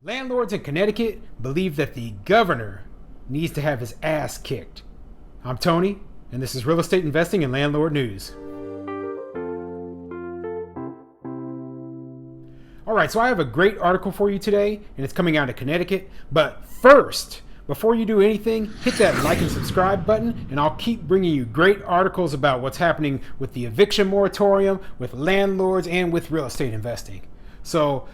Landlords in Connecticut believe that the governor needs to have his ass kicked. I'm Tony, and this is Real Estate Investing and Landlord News. Alright, so I have a great article for you today, and it's coming out of Connecticut. But first, before you do anything, hit that like and subscribe button, and I'll keep bringing you great articles about what's happening with the eviction moratorium, with landlords, and with real estate investing. So,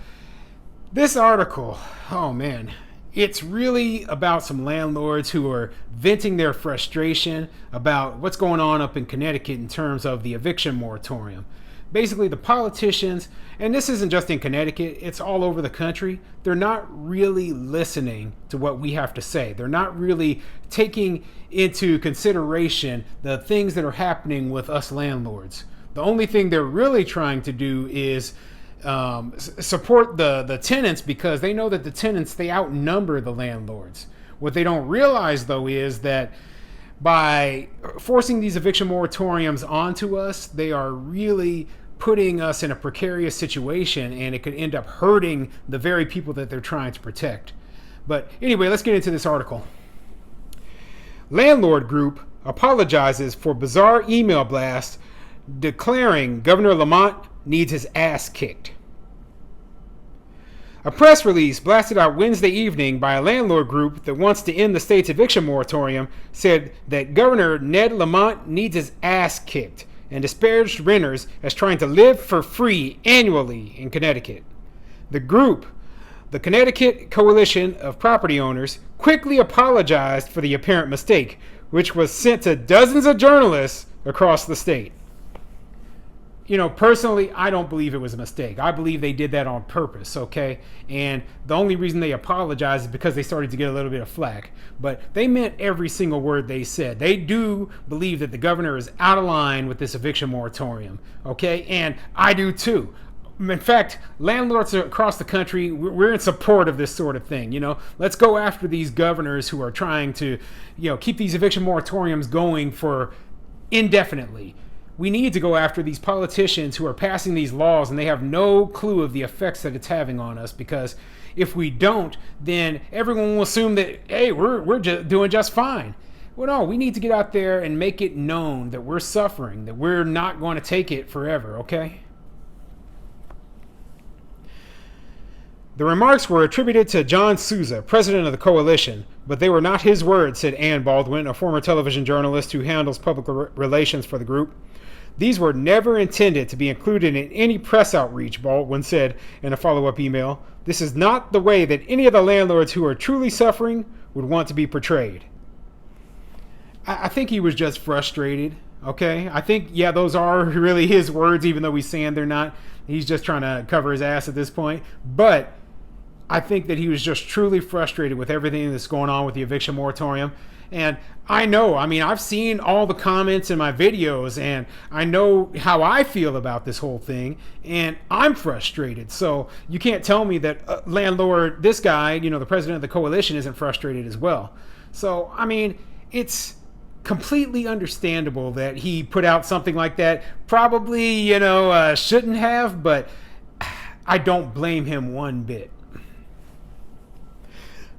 this article, oh man, it's really about some landlords who are venting their frustration about what's going on up in Connecticut in terms of the eviction moratorium. Basically, the politicians, and this isn't just in Connecticut, it's all over the country, they're not really listening to what we have to say. They're not really taking into consideration the things that are happening with us landlords. The only thing they're really trying to do is support the tenants, because they know that the tenants, they outnumber the landlords. What they don't realize, though, is that by forcing these eviction moratoriums onto us, they are really putting us in a precarious situation, and it could end up hurting the very people that they're trying to protect. But anyway, let's get into this article. Landlord group apologizes for bizarre email blast declaring Governor Lamont needs his ass kicked. A press release blasted out Wednesday evening by a landlord group that wants to end the state's eviction moratorium said that Governor Ned Lamont needs his ass kicked and disparaged renters as trying to live for free annually in Connecticut. The group, the Connecticut Coalition of Property Owners, quickly apologized for the apparent mistake, which was sent to dozens of journalists across the state. You know, personally, I don't believe it was a mistake. I believe they did that on purpose, okay? And the only reason they apologized is because they started to get a little bit of flack. But they meant every single word they said. They do believe that the governor is out of line with this eviction moratorium, okay? And I do too. In fact, landlords across the country, we're in support of this sort of thing. You know, let's go after these governors who are trying to, keep these eviction moratoriums going for indefinitely. We need to go after these politicians who are passing these laws and they have no clue of the effects that it's having on us, because if we don't, then everyone will assume that, hey, we're doing just fine. Well, no, we need to get out there and make it known that we're suffering, that we're not going to take it forever, okay? The remarks were attributed to John Souza, president of the coalition, but they were not his words, said Ann Baldwin, a former television journalist who handles public relations for the group. These were never intended to be included in any press outreach, Baldwin said in a follow-up email. This is not the way that any of the landlords who are truly suffering would want to be portrayed. I think he was just frustrated, okay? I think, those are really his words, even though he's saying they're not. He's just trying to cover his ass at this point. But I think that he was just truly frustrated with everything that's going on with the eviction moratorium. And I've seen all the comments in my videos, and I know how I feel about this whole thing, and I'm frustrated. So you can't tell me that landlord, this guy, the president of the coalition, isn't frustrated as well. So, it's completely understandable that he put out something like that. Probably, shouldn't have, but I don't blame him one bit.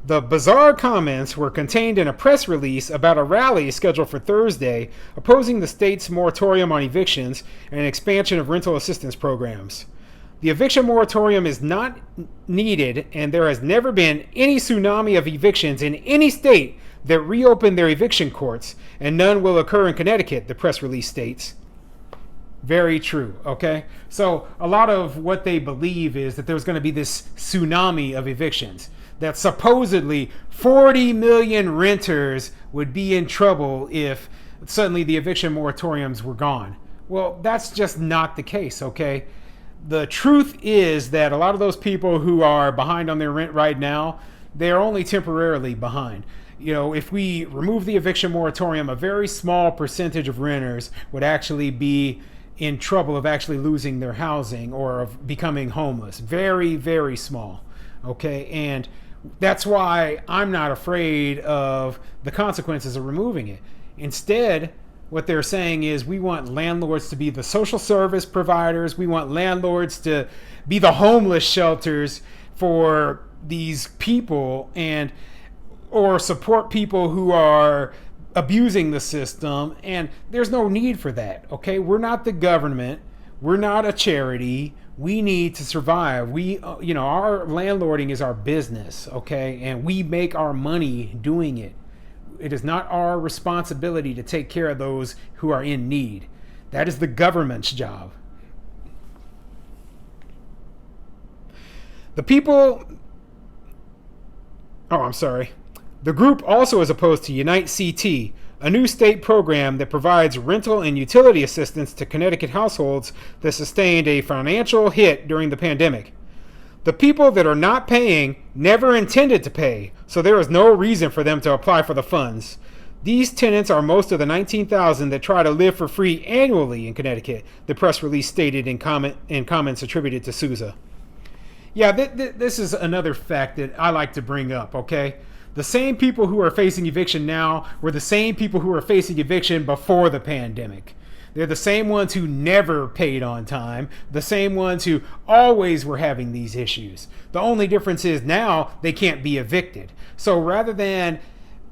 The bizarre comments were contained in a press release about a rally scheduled for Thursday opposing the state's moratorium on evictions and expansion of rental assistance programs. The eviction moratorium is not needed, and there has never been any tsunami of evictions in any state that reopened their eviction courts, and none will occur in Connecticut, the press release states. Very true, okay? So a lot of what they believe is that there's going to be this tsunami of evictions, that supposedly 40 million renters would be in trouble if suddenly the eviction moratoriums were gone. Well, that's just not the case, okay? The truth is that a lot of those people who are behind on their rent right now, they're only temporarily behind. If we remove the eviction moratorium, a very small percentage of renters would actually be in trouble of actually losing their housing or of becoming homeless. Very, very small, okay? And that's why I'm not afraid of the consequences of removing it. Instead, what they're saying is we want landlords to be the social service providers. We want landlords to be the homeless shelters for these people and or support people who are abusing the system, and there's no need for that. Okay, we're not the government, we're not a charity. We need to survive. Our landlording is our business, okay, and we make our money doing it. It is not our responsibility to take care of those who are in need. That is the government's job. The group also is opposed to Unite CT, a new state program that provides rental and utility assistance to Connecticut households that sustained a financial hit during the pandemic. The people that are not paying never intended to pay, so there is no reason for them to apply for the funds. These tenants are most of the 19,000 that try to live for free annually in Connecticut, the press release stated in comments attributed to Sousa. Yeah, this is another fact that I like to bring up, okay? The same people who are facing eviction now were the same people who were facing eviction before the pandemic. They're the same ones who never paid on time, the same ones who always were having these issues. The only difference is now they can't be evicted. So rather than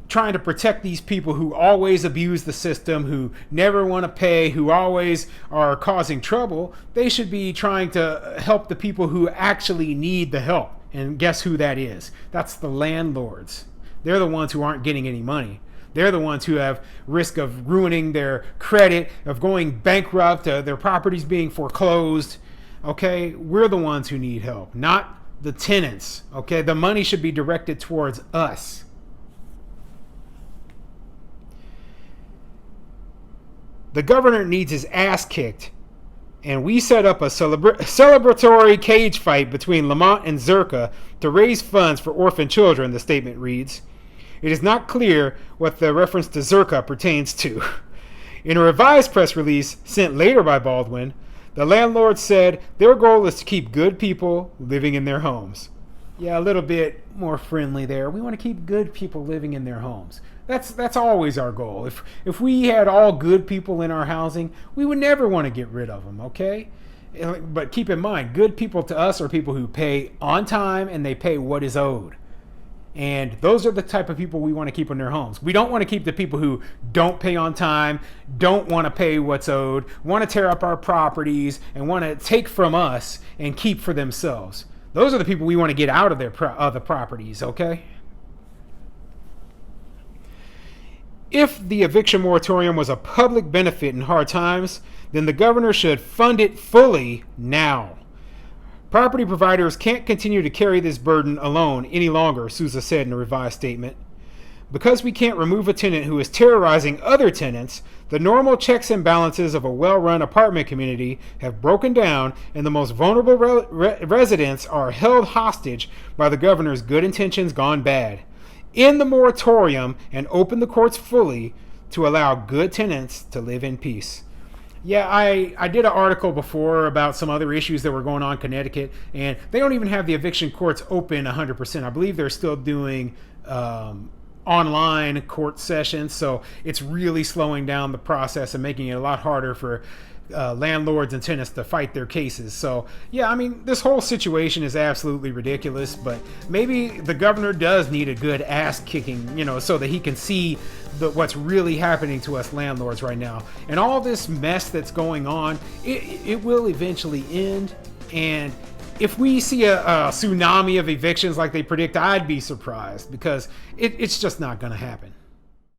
trying to protect these people who always abuse the system, who never want to pay, who always are causing trouble, they should be trying to help the people who actually need the help. And guess who that is? That's the landlords. They're the ones who aren't getting any money. They're the ones who have risk of ruining their credit, of going bankrupt, their properties being foreclosed. Okay, we're the ones who need help, not the tenants. Okay, the money should be directed towards us. The governor needs his ass kicked, and we set up a celebratory cage fight between Lamont and Zerka to raise funds for orphan children, the statement reads. It is not clear what the reference to Zerka pertains to. In a revised press release sent later by Baldwin, the landlord said their goal is to keep good people living in their homes. Yeah, a little bit more friendly there. We want to keep good people living in their homes. That's always our goal. If we had all good people in our housing, we would never want to get rid of them, okay? But keep in mind, good people to us are people who pay on time and they pay what is owed. And those are the type of people we want to keep in their homes. We don't want to keep the people who don't pay on time, don't want to pay what's owed, want to tear up our properties, and want to take from us and keep for themselves. Those are the people we want to get out of their the properties, okay? If the eviction moratorium was a public benefit in hard times, then the governor should fund it fully now. Property providers can't continue to carry this burden alone any longer, Sousa said in a revised statement. Because we can't remove a tenant who is terrorizing other tenants, the normal checks and balances of a well-run apartment community have broken down, and the most vulnerable residents are held hostage by the governor's good intentions gone bad. End the moratorium and open the courts fully to allow good tenants to live in peace. Yeah, I did an article before about some other issues that were going on in Connecticut, and they don't even have the eviction courts open 100%. I believe they're still doing online court sessions, so it's really slowing down the process and making it a lot harder for landlords and tenants to fight their cases. So yeah, I mean, this whole situation is absolutely ridiculous, but maybe the governor does need a good ass kicking, so that he can see what's really happening to us landlords right now. And all this mess that's going on, it will eventually end. And if we see a tsunami of evictions like they predict, I'd be surprised, because it's just not going to happen.